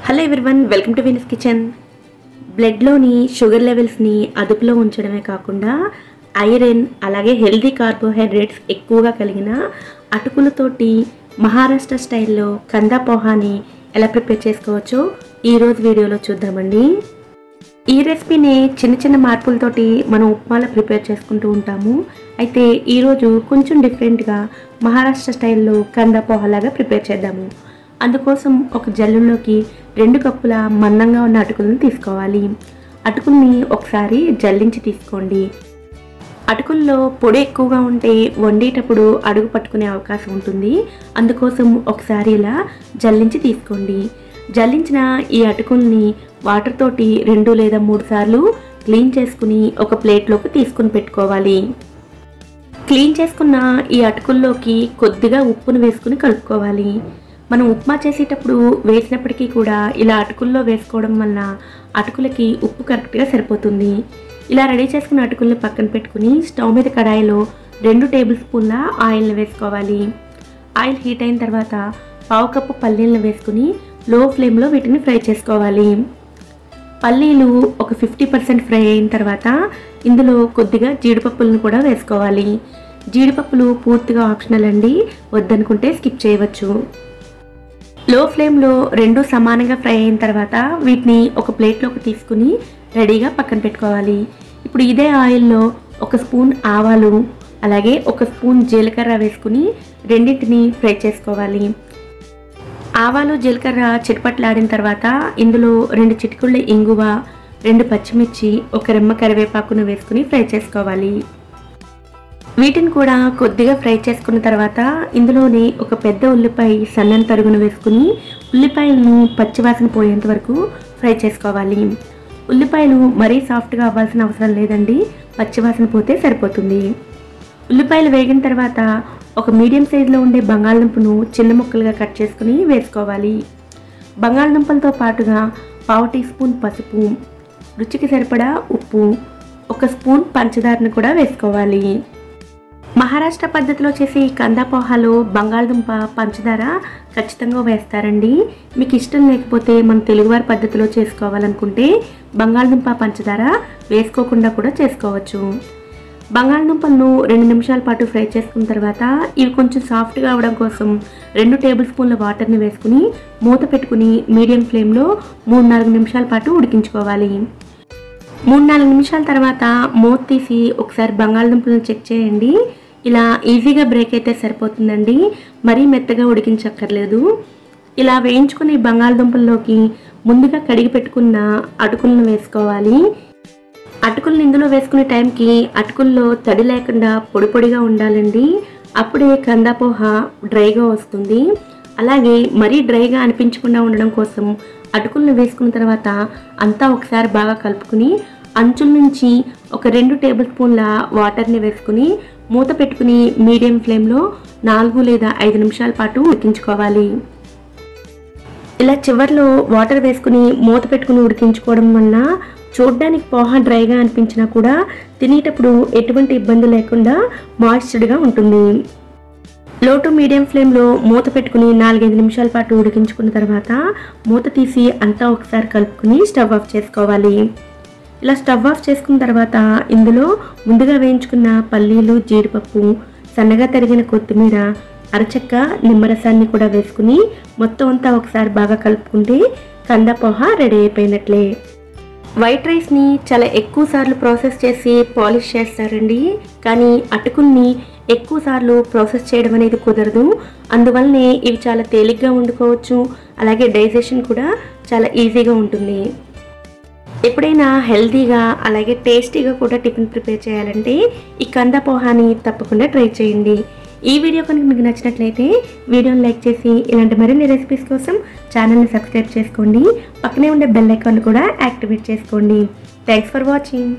Hello everyone, welcome to Vinu's kitchen. బ్లడ్లోని sugar లెవెల్స్ని అదుపులో ఉంచడమే కాకుండా ఐరన్ అలాగే హెల్తీ కార్బోహైడ్రేట్స్ ఎక్కువగా కలిగిన అటుకులతోటి మహారాష్ట్ర స్టైల్లో కందా పోహాని ఎలా ప్రిపేర్ చేసుకోవచ్చో ఈరోజు వీడియోలో చూద్దామండి. ఈ రెసిపీని చిన్న చిన్న మార్పులతోటి మనం ఉప్మాలో ప్రిపేర్ చేసుకుంటూ ఉంటాము. అయితే ఈరోజు కొంచెం డిఫరెంట్గా మహారాష్ట్ర స్టైల్లో కందా పోహాలాగా ప్రిపేర్ చేద్దాము. అందుకోసం ఒక జల్లులోకి 2 కప్పుల మందంగా ఉన్న అటుకులను తీసుకోవాలి. అటుకుల్ని ఒకసారి జల్లించి తీసుకోండి. అటుకుల్లో పొడి ఎక్కువగా ఉంటే వండేటప్పుడు అడుగు పట్టుకునే అవకాశం ఉంటుంది. అందుకోసం ఒకసారి ఇలా జల్లించి తీసుకోండి. జల్లించిన ఈ అటుకుల్ని వాటర్ తోటి 2 లేదా 3 సార్లు క్లీన్ చేసుకుని ఒక ప్లేట్లోకి తీసుకుని పెట్టుకోవాలి. క్లీన్ చేసుకున్న ఈ అటుకుల్లోకి కొద్దిగా ఉప్పును వేసుకుని కలుపుకోవాలి. మనం ఉప్మా చేసేటప్పుడు వేసినప్పటికీ కూడా ఇలా అటుకుల్లో వేసుకోవడం వల్ల అటుకులకి ఉప్పు కరెక్ట్గా సరిపోతుంది. ఇలా రెడీ చేసుకున్న అటుకుల్ని పక్కన పెట్టుకుని స్టవ్ మీద కడాయిలో 2 టేబుల్ స్పూన్ల ఆయిల్ని వేసుకోవాలి. ఆయిల్ హీట్ అయిన తర్వాత 1/2 కప్పు పల్లీలను వేసుకుని లో ఫ్లేమ్లో వీటిని ఫ్రై చేసుకోవాలి. పల్లీలు ఒక 50% ఫ్రై అయిన తర్వాత ఇందులో కొద్దిగా జీడిపప్పులను కూడా వేసుకోవాలి. జీడిపప్పులు పూర్తిగా ఆప్షనల్ అండి, వద్దనుకుంటే స్కిప్ చేయవచ్చు. లో ఫ్లేమ్లో 2 సమానంగా ఫ్రై అయిన తర్వాత వీటిని ఒక ప్లేట్లోకి తీసుకుని రెడీగా పక్కన పెట్టుకోవాలి. ఇప్పుడు ఇదే ఆయిల్లో 1 స్పూన్ ఆవాలు అలాగే 1 స్పూన్ జీలకర్ర వేసుకుని రెండింటిని ఫ్రై చేసుకోవాలి. ఆవాలు జీలకర్ర చిటపట్లాడిన తర్వాత ఇందులో 2 చిటికెళ్ళ ఇంగువ, 2 పచ్చిమిర్చి, 1 రెమ్మ కరివేపాకును వేసుకుని ఫ్రై చేసుకోవాలి. వీటిని కూడా కొద్దిగా ఫ్రై చేసుకున్న తర్వాత ఇందులోనే ఒక పెద్ద ఉల్లిపాయ సన్నని తరుగును వేసుకుని ఉల్లిపాయలను పచ్చివాసన పోయేంత వరకు ఫ్రై చేసుకోవాలి. ఉల్లిపాయలు మరీ సాఫ్ట్గా అవ్వాల్సిన అవసరం లేదండి, పచ్చివాసన పోతే సరిపోతుంది. ఉల్లిపాయలు వేగిన తర్వాత ఒక మీడియం సైజులో ఉండే బంగాళదుంపను చిన్న ముక్కలుగా కట్ చేసుకుని వేసుకోవాలి. బంగాళదుంపలతో పాటుగా 1/2 టీ స్పూన్ పసుపు, రుచికి సరిపడా ఉప్పు, 1 స్పూన్ పంచదారను కూడా వేసుకోవాలి. మహారాష్ట్ర పద్ధతిలో చేసే ఈ కందా పోహాలో బంగాళదుంప, పంచదార ఖచ్చితంగా వేస్తారండి. మీకు ఇష్టం లేకపోతే మన తెలుగువారి పద్ధతిలో చేసుకోవాలనుకుంటే బంగాళదుంప, పంచదార వేసుకోకుండా కూడా చేసుకోవచ్చు. బంగాళదుంపలను 2 నిమిషాల పాటు ఫ్రై చేసుకున్న తర్వాత ఇవి కొంచెం సాఫ్ట్గా అవడం కోసం 2 టేబుల్ స్పూన్ల వాటర్ని వేసుకుని మూత పెట్టుకుని మీడియం ఫ్లేమ్లో 3-4 నిమిషాల పాటు ఉడికించుకోవాలి. 3-4 నిమిషాల తర్వాత మూత తీసి ఒకసారి బంగాళదుంపలను చెక్ చేయండి. ఇలా ఈజీగా బ్రేక్ అయితే సరిపోతుందండి, మరీ మెత్తగా ఉడికించక్కర్లేదు. ఇలా వేయించుకుని బంగాళదుంపల్లోకి ముందుగా కడిగి పెట్టుకున్న అటుకులను వేసుకోవాలి. అటుకులను ఇందులో వేసుకునే టైంకి అటుకుల్లో తడి లేకుండా పొడి పొడిగా ఉండాలండి, అప్పుడే కందా పోహా డ్రైగా వస్తుంది. అలాగే మరీ డ్రైగా అనిపించకుండా ఉండడం కోసం అటుకులను వేసుకున్న తర్వాత అంతా ఒకసారి బాగా కలుపుకుని అంచుల నుంచి ఒక 2 టేబుల్ స్పూన్ల వాటర్ని వేసుకుని మూత పెట్టుకుని మీడియం ఫ్లేమ్లో 4 లేదా 5 నిమిషాల పాటు ఉడికించుకోవాలి. ఇలా చివర్లో వాటర్ వేసుకుని మూత పెట్టుకుని ఉడికించుకోవడం వల్ల చూడ్డానికి పోహా డ్రైగా అనిపించినా కూడా తినేటప్పుడు ఎటువంటి ఇబ్బంది లేకుండా మాయిశ్చర్డ్గా ఉంటుంది. లో టు మీడియం ఫ్లేమ్లో మూత పెట్టుకుని 4-5 నిమిషాల పాటు ఉడికించుకున్న తర్వాత మూత తీసి అంతా ఒకసారి కలుపుకుని స్టవ్ ఆఫ్ చేసుకోవాలి. ఇలా స్టవ్ ఆఫ్ చేసుకున్న తర్వాత ఇందులో ముందుగా వేయించుకున్న పల్లీలు, జీడిపప్పు, సన్నగా తరిగిన కొత్తిమీర, అరచెక్క, నిమ్మరసాన్ని కూడా వేసుకుని మొత్తం అంతా ఒకసారి బాగా కలుపుకుంటే కందా పోహా రెడీ అయిపోయినట్లే. వైట్ రైస్ని చాలా ఎక్కువ సార్లు ప్రాసెస్ చేసి పాలిష్ చేస్తారండి, కానీ అటుకుల్ని ఎక్కువ సార్లు ప్రాసెస్ చేయడం అనేది కుదరదు. అందువల్లనే ఇవి చాలా తేలిగ్గా వండుకోవచ్చు, అలాగే డైజెషన్ కూడా చాలా ఈజీగా ఉంటుంది. ఎప్పుడైనా హెల్తీగా అలాగే టేస్టీగా కూడా టిఫిన్ ప్రిపేర్ చేయాలంటే ఈ కందా పోహాని తప్పకుండా ట్రై చేయండి. ఈ వీడియో కనుక మీకు నచ్చినట్లయితే వీడియోని లైక్ చేసి ఇలాంటి మరిన్ని రెసిపీస్ కోసం ఛానల్ని సబ్స్క్రైబ్ చేసుకోండి. పక్కనే ఉండే బెల్ ఐకాన్ కూడా యాక్టివేట్ చేసుకోండి. Thanks for watching.